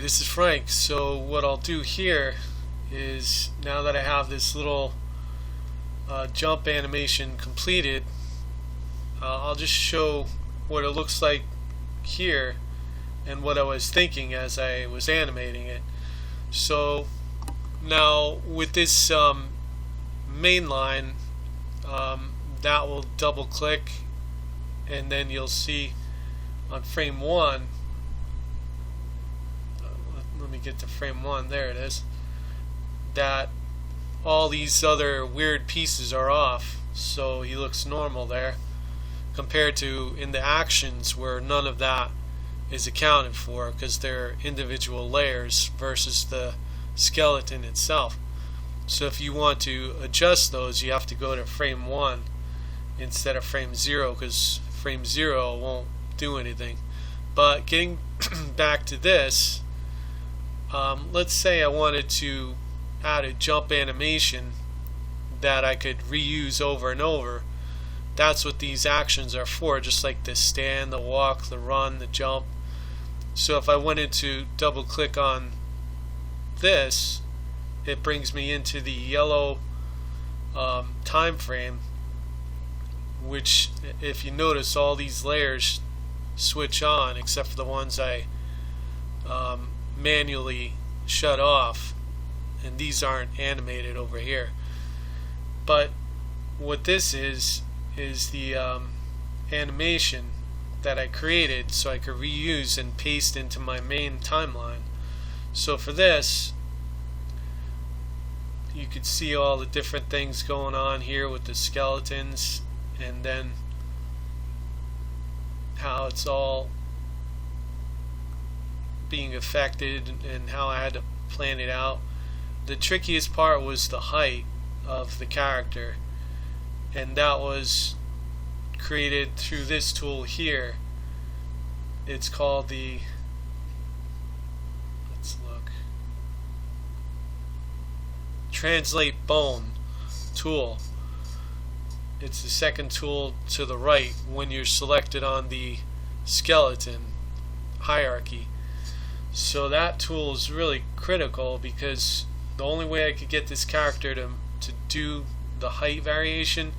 this is Frank. So what I'll do here is, now that I have this little jump animation completed, I'll just show what it looks like here and what I was thinking as I was animating it. So now with this main line, that will double click, and then you'll see on frame 1, let me get to frame 1, there it is, that all these other weird pieces are off, so he looks normal there, compared to in the actions where none of that is accounted for because they're individual layers versus the skeleton itself. So if you want to adjust those, you have to go to frame 1 instead of frame 0, because frame 0 won't do anything. But getting back to this, let's say I wanted to add a jump animation that I could reuse over and over. That's what these actions are for, just like the stand, the walk, the run, the jump. So if I wanted to double click on this, it brings me into the yellow time frame, which, if you notice, all these layers switch on except for the ones I manually shut off, and these aren't animated over here. But what this is the animation that I created so I could reuse and paste into my main timeline. So for this, you could see all the different things going on here with the skeletons, and then how it's all being affected and how I had to plan it out. The trickiest part was the height of the character, and that was created through this tool here. It's called the, let's look, Translate Bone tool. It's the second tool to the right when you're selected on the skeleton hierarchy. So that tool is really critical, because the only way I could get this character to do the height variation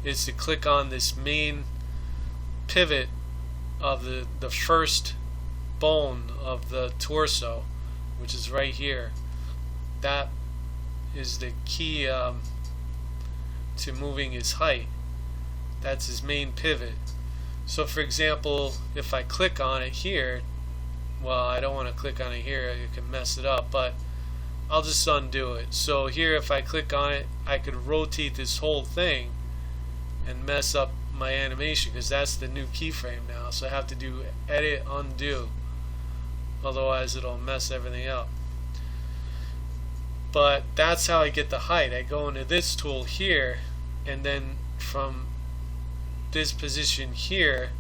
is to click on this main pivot of the first bone of the torso, which is right here. That is the key to moving his height. That's his main pivot. So for example, if I click on it here, well, I don't want to click on it here, it can mess it up, but I'll just undo it. So here, if I click on it, I could rotate this whole thing and mess up my animation, because that's the new keyframe now. So I have to do edit, undo, otherwise it'll mess everything up. But that's how I get the height. I go into this tool here, and then from this position here,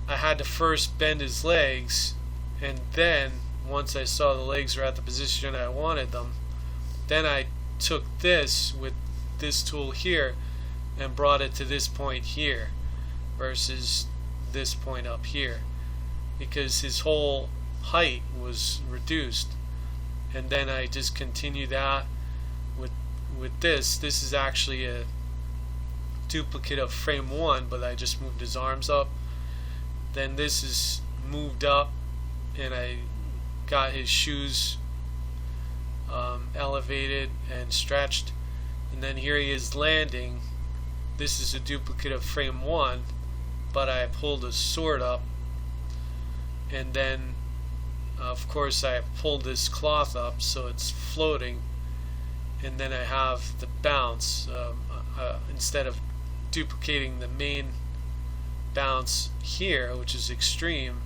I had to first bend his legs, and then once I saw the legs were at the position I wanted them, then I took this with this tool here and brought it to this point here versus this point up here, because his whole height was reduced. And then I just continue that with this. This is actually a duplicate of frame 1, but I just moved his arms up. Then this is moved up, and I got his shoes elevated and stretched, and then here he is landing. This is a duplicate of frame 1, but I pulled his sword up, and then of course I pulled this cloth up so it's floating, and then I have the bounce. Instead of duplicating the main bounce here, which is extreme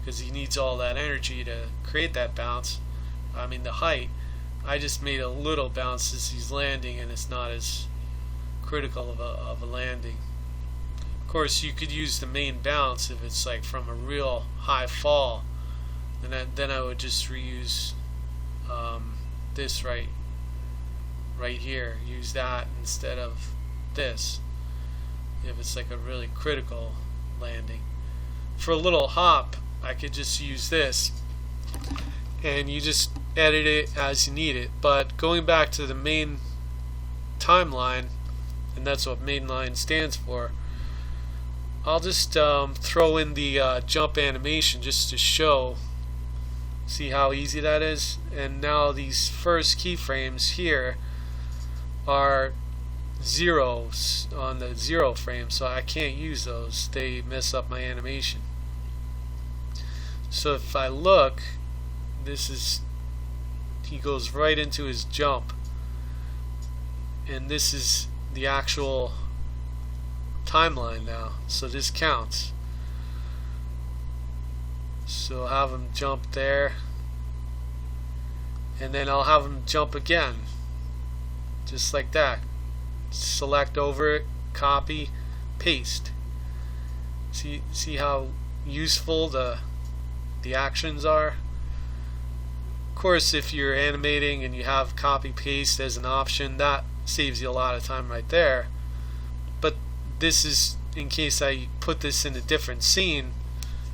because he needs all that energy to create that bounce, I mean the height, I just made a little bounce as he's landing, and it's not as critical of a landing. Of course, you could use the main bounce if it's like from a real high fall, and then I would just reuse this right here, use that instead of this if it's like a really critical landing. For a little hop, I could just use this and you just edit it as you need it. But going back to the main timeline, and that's what mainline stands for, I'll just throw in the jump animation just to show, see how easy that is. And now these first keyframes here are zeros on the 0 frame, so I can't use those. They mess up my animation. So if I look, this is, he goes right into his jump, and this is the actual timeline now, so this counts. So I'll have him jump there, and then I'll have him jump again, just like that. Select over it, copy, paste. See how useful the actions are? Of course, if you're animating and you have copy paste as an option, that saves you a lot of time right there. But this is in case I put this in a different scene,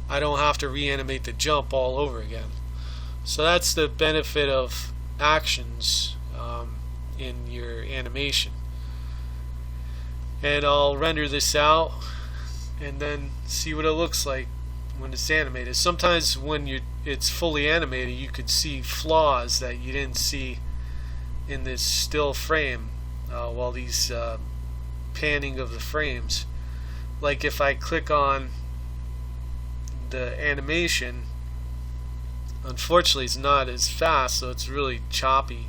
I don't have to reanimate the jump all over again. So that's the benefit of actions in your animation. And I'll render this out and then see what it looks like when it's animated. Sometimes when it's fully animated, you could see flaws that you didn't see in this still frame while these panning of the frames. Like if I click on the animation, unfortunately it's not as fast, so it's really choppy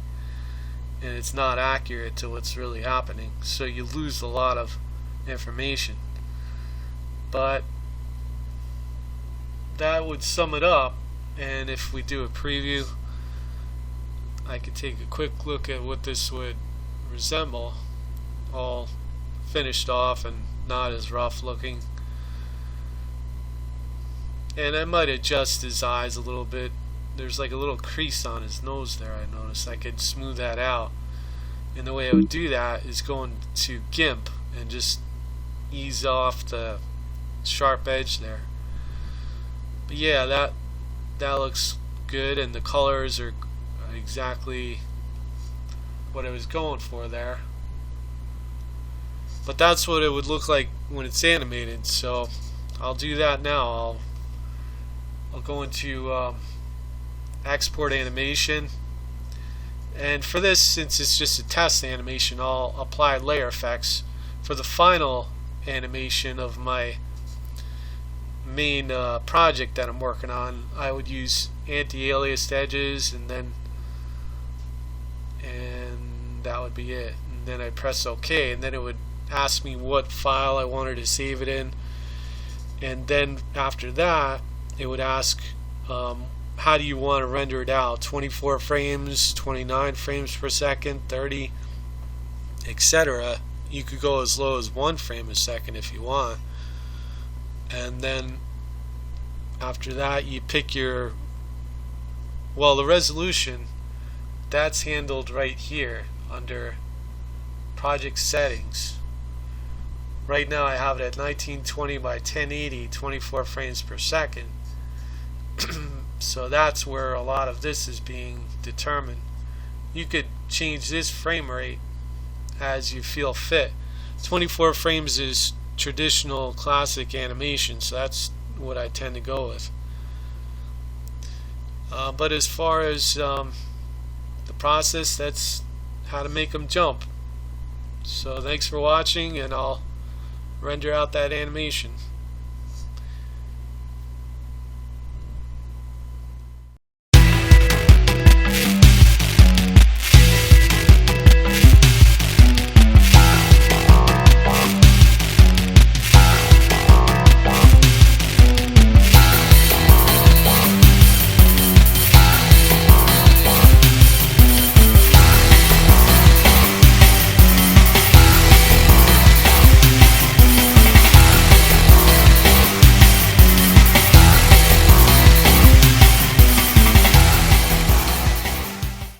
and it's not accurate to what's really happening, so you lose a lot of information. But that would sum it up, and if we do a preview, I could take a quick look at what this would resemble, all finished off and not as rough looking. And I might adjust his eyes a little bit. There's like a little crease on his nose there, I noticed. I could smooth that out, and the way I would do that is going to GIMP and just ease off the sharp edge there. But yeah, that looks good, and the colors are exactly what I was going for there. But that's what it would look like when it's animated, so I'll do that now. I'll go into export animation, and for this, since it's just a test animation, I'll apply layer effects. For the final animation of my main project that I'm working on, I would use anti-aliased edges, and that would be it. And then I press OK, and then it would ask me what file I wanted to save it in, and then after that it would ask how do you want to render it out, 24 frames, 29 frames per second, 30, etc. You could go as low as 1 frame a second if you want, and then after that you pick your, well, the resolution, that's handled right here under project settings. Right now I have it at 1920 by 1080, 24 frames per second. So that's where a lot of this is being determined. You could change this frame rate as you feel fit. 24 frames is traditional classic animation, so that's what I tend to go with. But as far as the process, that's how to make them jump. So thanks for watching, and I'll render out that animation.